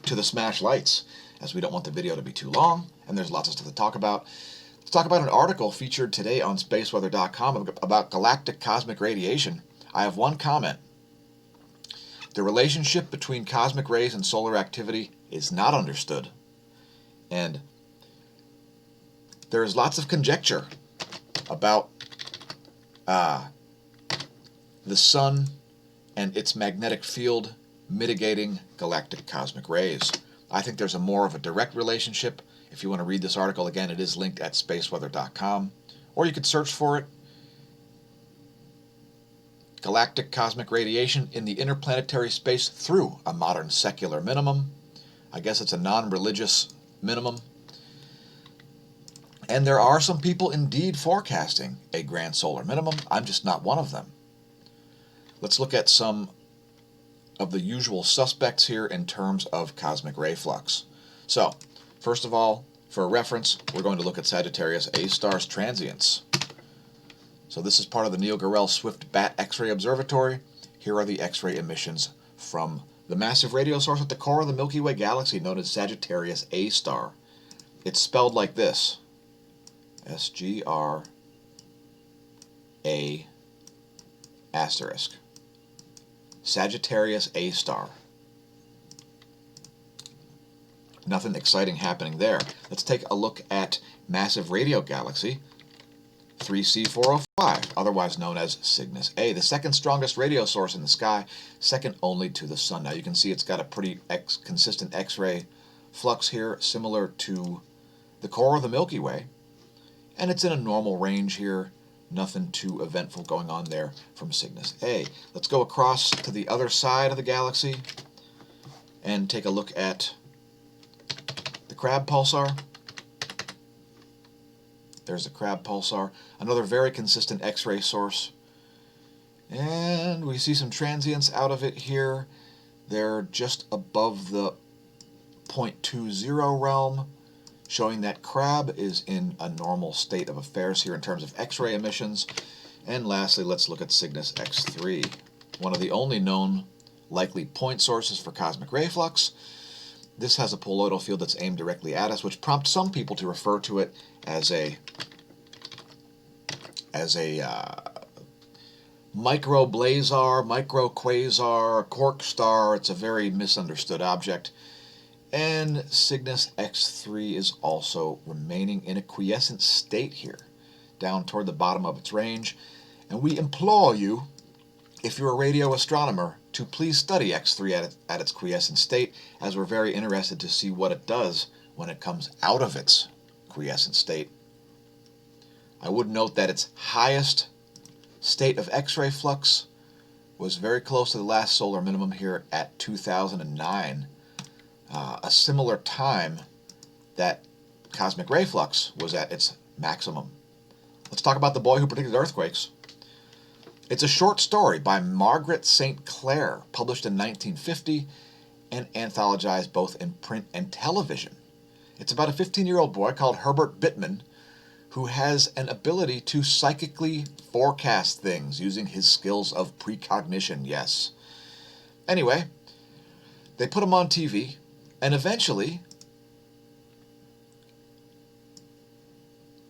to the smAshlights, as we don't want the video to be too long, and there's lots of stuff to talk about. Let's talk about an article featured today on spaceweather.com about galactic cosmic radiation. I have one comment. The relationship between cosmic rays and solar activity is not understood, and there is lots of conjecture about the sun and its magnetic field mitigating galactic cosmic rays. I think there's more of a direct relationship. If you want to read this article, again, it is linked at spaceweather.com, or you could search for it. Galactic cosmic radiation in the interplanetary space through a modern secular minimum. I guess it's a non-religious minimum. And there are some people indeed forecasting a grand solar minimum. I'm just not one of them. Let's look at some of the usual suspects here in terms of cosmic ray flux. So, first of all, for a reference, we're going to look at Sagittarius A**'s transients. So this is part of the Neil Gorell Swift Bat X-ray Observatory. Here are the X-ray emissions from the massive radio source at the core of the Milky Way galaxy known as Sagittarius A**. It's spelled like this. SGRA**. Sagittarius A**. Nothing exciting happening there. Let's take a look at massive radio galaxy 3C405, otherwise known as Cygnus A, the second strongest radio source in the sky, second only to the sun. Now you can see it's got a pretty consistent X-ray flux here, similar to the core of the Milky Way, and it's in a normal range here. Nothing too eventful going on there from Cygnus A. Let's go across to the other side of the galaxy and take a look at the Crab pulsar. There's the Crab pulsar, another very consistent X-ray source. And we see some transients out of it here. They're just above the 0.20 realm, showing that Crab is in a normal state of affairs here in terms of X-ray emissions. And lastly, let's look at Cygnus X3, one of the only known likely point sources for cosmic ray flux. This has a poloidal field that's aimed directly at us, which prompts some people to refer to it as a microblazar, microquasar, cork star. It's a very misunderstood object. And Cygnus X3 is also remaining in a quiescent state here, down toward the bottom of its range. And we implore you, if you're a radio astronomer, to please study X3 at its quiescent state, as we're very interested to see what it does when it comes out of its quiescent state. I would note that its highest state of X-ray flux was very close to the last solar minimum here at 2009, a similar time that cosmic ray flux was at its maximum. Let's talk about the boy who predicted earthquakes. It's a short story by Margaret St. Clair, published in 1950 and anthologized both in print and television. It's about a 15-year-old boy called Herbert Bittman who has an ability to psychically forecast things using his skills of precognition, yes. Anyway, they put him on TV, and eventually,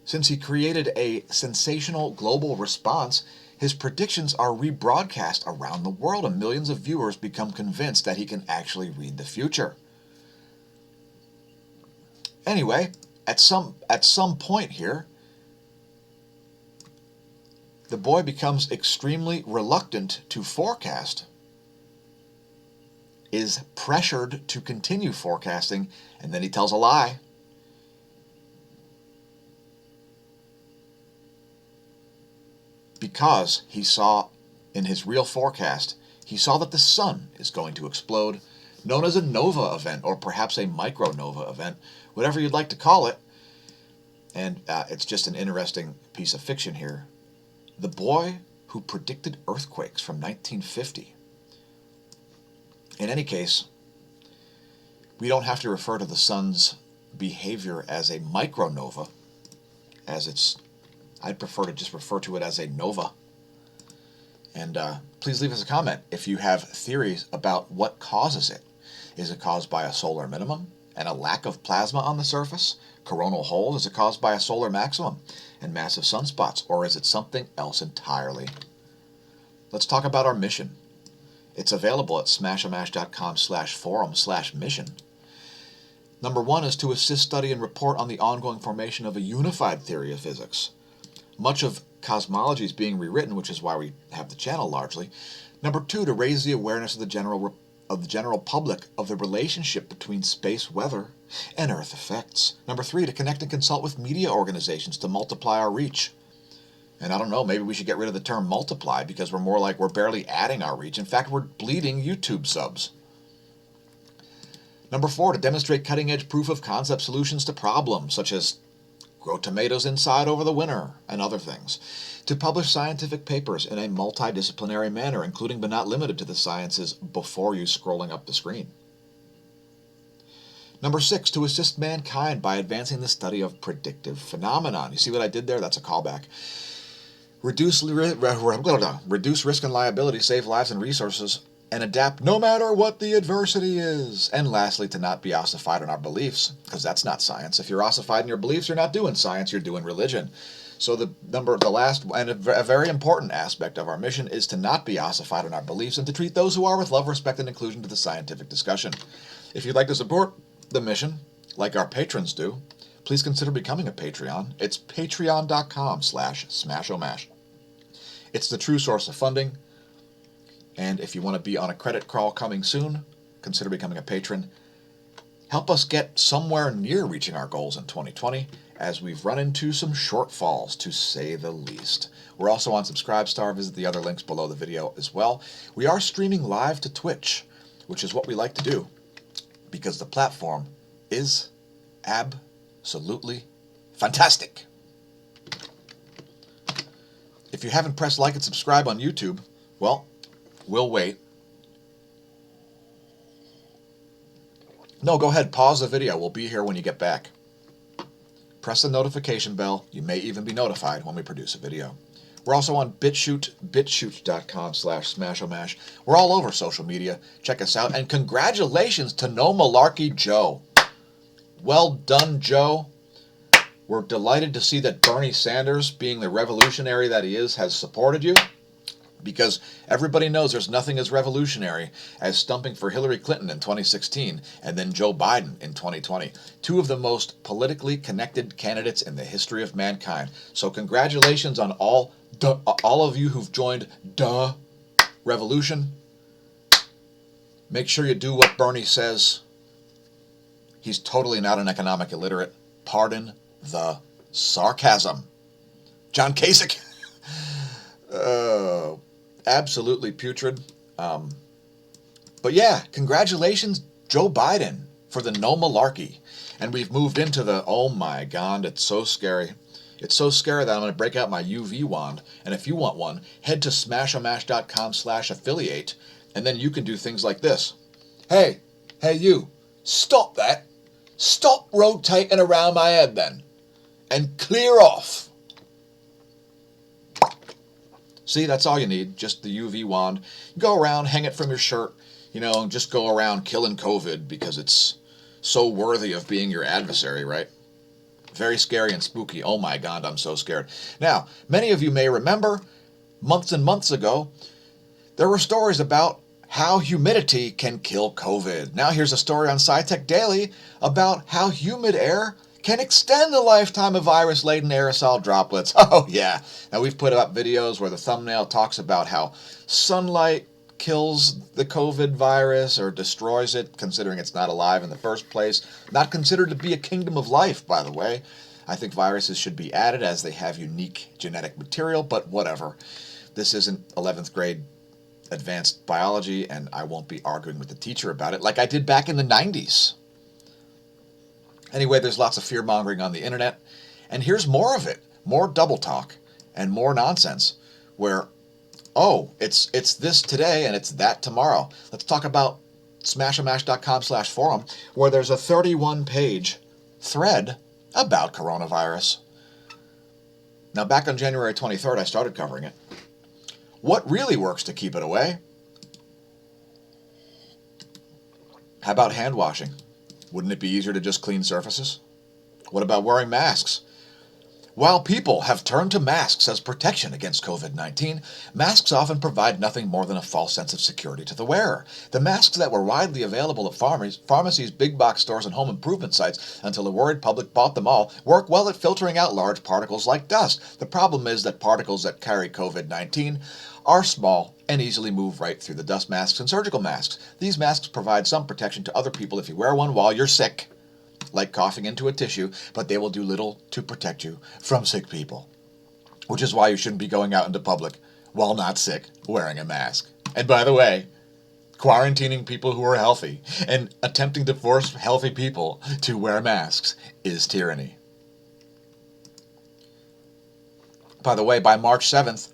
since he created a sensational global response, his predictions are rebroadcast around the world, and millions of viewers become convinced that he can actually read the future. Anyway, at some point here, the boy becomes extremely reluctant to forecast, is pressured to continue forecasting, and then he tells a lie. Because he saw in his real forecast, he saw that the sun is going to explode, known as a nova event, or perhaps a micronova event, whatever you'd like to call it. And it's just an interesting piece of fiction here. The boy who predicted earthquakes from 1950. In any case, we don't have to refer to the sun's behavior as a micronova, as I'd prefer to just refer to it as a nova. And please leave us a comment if you have theories about what causes it. Is it caused by a solar minimum and a lack of plasma on the surface? Coronal holes? Is it caused by a solar maximum and massive sunspots? Or is it something else entirely? Let's talk about our mission. It's available at smashamash.com/forum/mission. Number 1 is to assist, study, and report on the ongoing formation of a unified theory of physics. Much of cosmology is being rewritten, which is why we have the channel largely. Number 2, to raise the awareness of the general public of the relationship between space weather and Earth effects. Number 3, to connect and consult with media organizations to multiply our reach. And I don't know, maybe we should get rid of the term multiply, because we're more like we're barely adding our reach. In fact, we're bleeding YouTube subs. Number 4, to demonstrate cutting-edge proof of concept solutions to problems, such as grow tomatoes inside over the winter, and other things. To publish scientific papers in a multidisciplinary manner, including but not limited to the sciences before you scrolling up the screen. Number 6, to assist mankind by advancing the study of predictive phenomenon. You see what I did there? That's a callback. Reduce risk and liability, save lives and resources, and adapt no matter what the adversity is. And lastly, to not be ossified in our beliefs, because that's not science. If you're ossified in your beliefs, you're not doing science, you're doing religion. So the last and a very important aspect of our mission is to not be ossified in our beliefs and to treat those who are with love, respect, and inclusion to the scientific discussion. If you'd like to support the mission, like our patrons do, please consider becoming a Patreon. It's patreon.com/smashomash. It's the true source of funding. And if you want to be on a credit crawl coming soon, consider becoming a patron. Help us get somewhere near reaching our goals in 2020, as we've run into some shortfalls, to say the least. We're also on Subscribestar. Visit the other links below the video as well. We are streaming live to Twitch, which is what we like to do, because the platform is absolutely fantastic. If you haven't pressed like and subscribe on YouTube, well, we'll wait. No, go ahead, pause the video. We'll be here when you get back. Press the notification bell. You may even be notified when we produce a video. We're also on BitChute, bitchute.com/smashomash. We're all over social media. Check us out. And congratulations to No Malarkey Joe. Well done, Joe. We're delighted to see that Bernie Sanders, being the revolutionary that he is, has supported you. Because everybody knows there's nothing as revolutionary as stumping for Hillary Clinton in 2016 and then Joe Biden in 2020. Two of the most politically connected candidates in the history of mankind. So congratulations on all of you who've joined the revolution. Make sure you do what Bernie says. He's totally not an economic illiterate. Pardon the sarcasm. John Kasich. Absolutely putrid. But yeah, congratulations, Joe Biden, for the no malarkey. And we've moved into the, oh my God, it's so scary. It's so scary that I'm going to break out my UV wand. And if you want one, head to smashomash.com/affiliate, and then you can do things like this. Hey you, stop that. Stop rotating around my head then. And clear off. See, that's all you need, just the UV wand. Go around, hang it from your shirt, and just go around killing COVID because it's so worthy of being your adversary, right? Very scary and spooky. Oh my God, I'm so scared. Now, many of you may remember, months and months ago, there were stories about how humidity can kill COVID. Now here's a story on SciTech Daily about how humid air can extend the lifetime of virus-laden aerosol droplets. Oh yeah. Now we've put up videos where the thumbnail talks about how sunlight kills the COVID virus or destroys it, considering it's not alive in the first place. Not considered to be a kingdom of life, by the way. I think viruses should be added as they have unique genetic material, but whatever. This isn't 11th grade advanced biology, and I won't be arguing with the teacher about it like I did back in the 90s. Anyway, there's lots of fear-mongering on the internet, and here's more of it. More double talk and more nonsense where, oh, it's this today and it's that tomorrow. Let's talk about smashomash.com/forum, where there's a 31-page thread about coronavirus. Now, back on January 23rd, I started covering it. What really works to keep it away? How about hand washing? Wouldn't it be easier to just clean surfaces? What about wearing masks? While people have turned to masks as protection against COVID-19, masks often provide nothing more than a false sense of security to the wearer. The masks that were widely available at pharmacies, big box stores, and home improvement sites until a worried public bought them all work well at filtering out large particles like dust. The problem is that particles that carry COVID-19 are small and easily move right through the dust masks and surgical masks. These masks provide some protection to other people if you wear one while you're sick, like coughing into a tissue, but they will do little to protect you from sick people. Which is why you shouldn't be going out into public while not sick wearing a mask. And by the way, quarantining people who are healthy and attempting to force healthy people to wear masks is tyranny. By the way, by March 7th,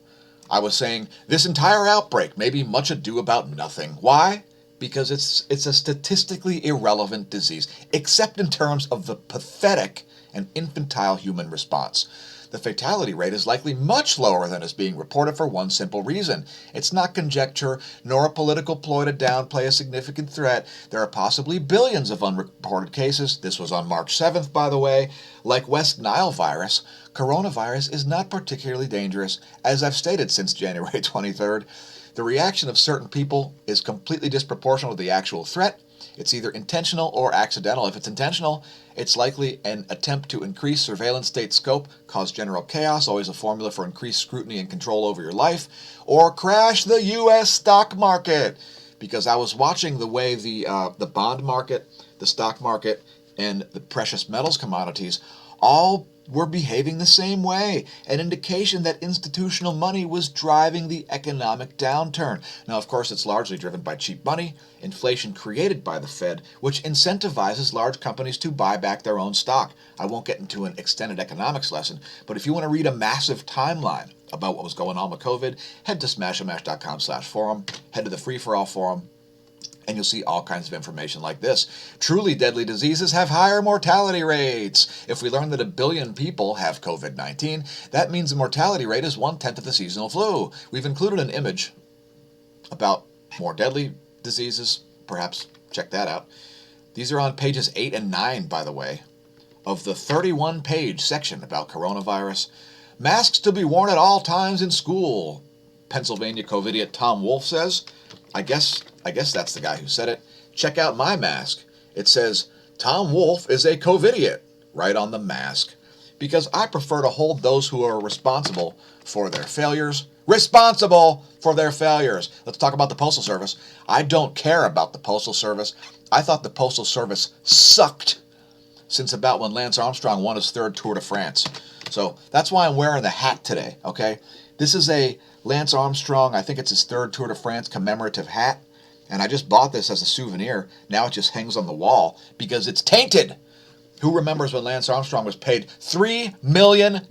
I was saying this entire outbreak may be much ado about nothing. Why? Because it's a statistically irrelevant disease, except in terms of the pathetic and infantile human response. The fatality rate is likely much lower than is being reported for one simple reason. It's not conjecture, nor a political ploy to downplay a significant threat. There are possibly billions of unreported cases. This was on March 7th, by the way. Like West Nile virus, coronavirus is not particularly dangerous, as I've stated since January 23rd. The reaction of certain people is completely disproportional to the actual threat. It's either intentional or accidental. If it's intentional, it's likely an attempt to increase surveillance state scope, cause general chaos, always a formula for increased scrutiny and control over your life, or crash the U.S. stock market. Because I was watching the way the bond market, the stock market, and the precious metals commodities all were behaving the same way, an indication that institutional money was driving the economic downturn. Now, of course, it's largely driven by cheap money, inflation created by the Fed, which incentivizes large companies to buy back their own stock. I won't get into an extended economics lesson, but if you want to read a massive timeline about what was going on with COVID, head to smashamash.com/forum, head to the Free-for-All forum, and you'll see all kinds of information like this. Truly deadly diseases have higher mortality rates. If we learn that 1 billion people have COVID-19, that means the mortality rate is 1/10 of the seasonal flu. We've included an image about more deadly diseases. Perhaps check that out. These are on pages 8 and 9, by the way, of the 31-page section about coronavirus. Masks to be worn at all times in school, Pennsylvania COVIDiot Tom Wolfe says. I guess that's the guy who said it. Check out my mask. It says, Tom Wolfe is a COVIDiot, right on the mask. Because I prefer to hold those who are responsible for their failures responsible for their failures. Let's talk about the Postal Service. I don't care about the Postal Service. I thought the Postal Service sucked since about when Lance Armstrong won his 3rd Tour de France. So that's why I'm wearing the hat today, okay? This is a Lance Armstrong, I think it's his 3rd Tour de France commemorative hat. And I just bought this as a souvenir. Now it just hangs on the wall because it's tainted. Who remembers when Lance Armstrong was paid $3 million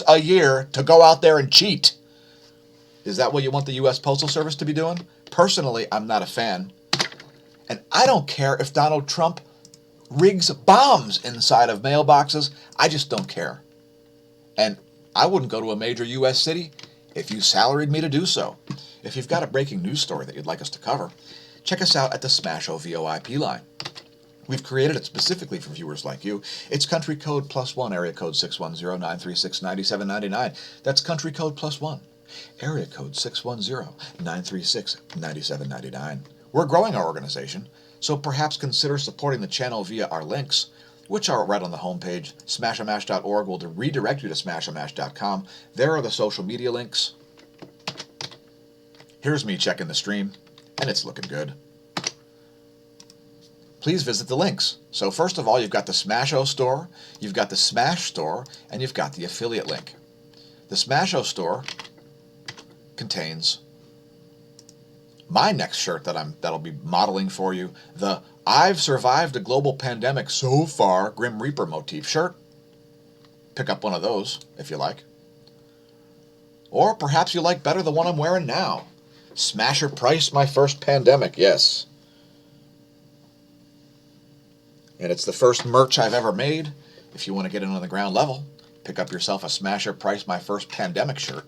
a year to go out there and cheat? Is that what you want the U.S. Postal Service to be doing? Personally, I'm not a fan. And I don't care if Donald Trump rigs bombs inside of mailboxes. I just don't care. And I wouldn't go to a major U.S. city if you salaried me to do so. If you've got a breaking news story that you'd like us to cover, check us out at the smAsho VoIP line. We've created it specifically for viewers like you. It's country code +1, area code 610-936-9799. That's country code +1, area code 610-936-9799. We're growing our organization, so perhaps consider supporting the channel via our links, which are right on the homepage. smashamash.org will redirect you to smashamash.com. There are the social media links. Here's me checking the stream, and it's looking good. Please visit the links. So first of all, you've got the smAsho store, you've got the Smash store, and you've got the affiliate link. The smAsho store contains my next shirt that'll be modeling for you, the I've survived a global pandemic so far Grim Reaper motif shirt. Pick up one of those if you like. Or perhaps you like better the one I'm wearing now. Smasher Price, my first pandemic, yes. And it's the first merch I've ever made. If you want to get in on the ground level, pick up yourself a Smasher Price, my first pandemic shirt.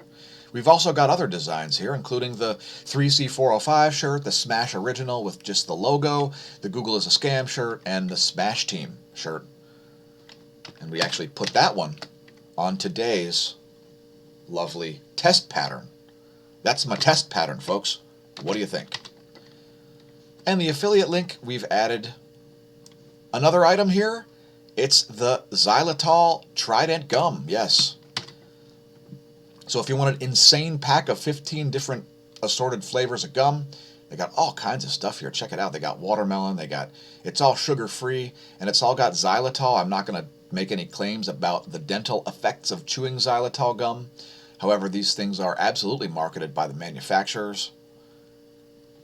We've also got other designs here, including the 3C405 shirt, the Smash Original with just the logo, the Google is a Scam shirt, and the Smash Team shirt. And we actually put that one on today's lovely test pattern. That's my test pattern, folks. What do you think? And the affiliate link, we've added another item here. It's the Xylitol Trident gum, yes. So if you want an insane pack of 15 different assorted flavors of gum, they got all kinds of stuff here. Check it out. They got watermelon, it's all sugar-free, and it's all got xylitol. I'm not going to make any claims about the dental effects of chewing xylitol gum. However, these things are absolutely marketed by the manufacturers.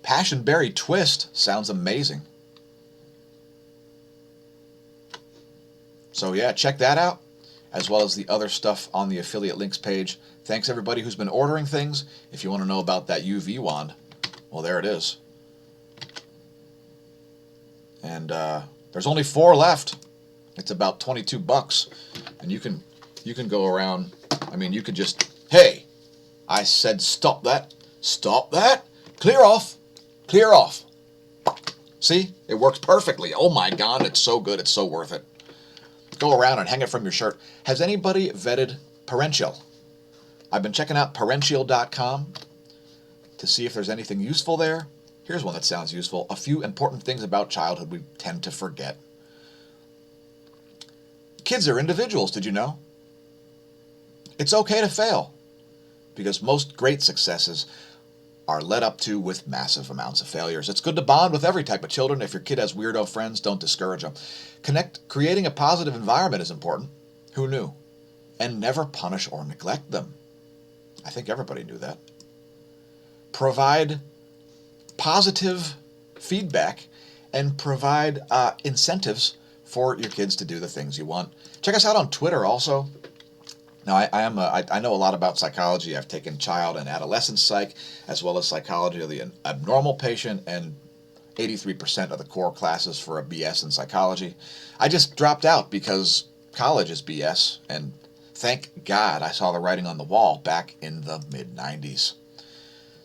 Passion Berry Twist sounds amazing. So yeah, check that out, as well as the other stuff on the affiliate links page. Thanks everybody who's been ordering things. If you want to know about that UV wand, well, there it is. And there's only 4 left. It's about $22, and you can go around. I mean, you could just, hey, I said stop that, clear off. See, it works perfectly. Oh my God, it's so good, it's so worth it. Go around and hang it from your shirt. Has anybody vetted Parential? I've been checking out Parential.com to see if there's anything useful there. Here's one that sounds useful. A few important things about childhood we tend to forget. Kids are individuals, did you know? It's okay to fail, because most great successes are led up to with massive amounts of failures. It's good to bond with every type of children. If your kid has weirdo friends, don't discourage them. Creating a positive environment is important. Who knew? And never punish or neglect them. I think everybody knew that. Provide positive feedback and provide incentives for your kids to do the things you want. Check us out on Twitter also. Now, I know a lot about psychology. I've taken child and adolescent psych, as well as psychology of the abnormal patient, and 83% of the core classes for a BS in psychology. I just dropped out because college is BS, and thank God I saw the writing on the wall back in the mid-90s.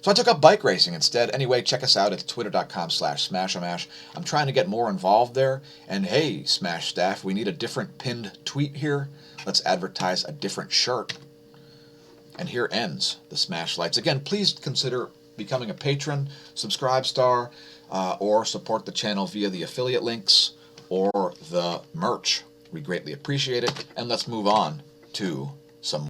So I took up bike racing instead. Anyway, check us out at twitter.com/smAshomash. I'm trying to get more involved there. And hey, Smash staff, we need a different pinned tweet here. Let's advertise a different shirt. And here ends the smAshlights. Again, please consider becoming a patron, subscribe star, or support the channel via the affiliate links or the merch. We greatly appreciate it. And let's move on to some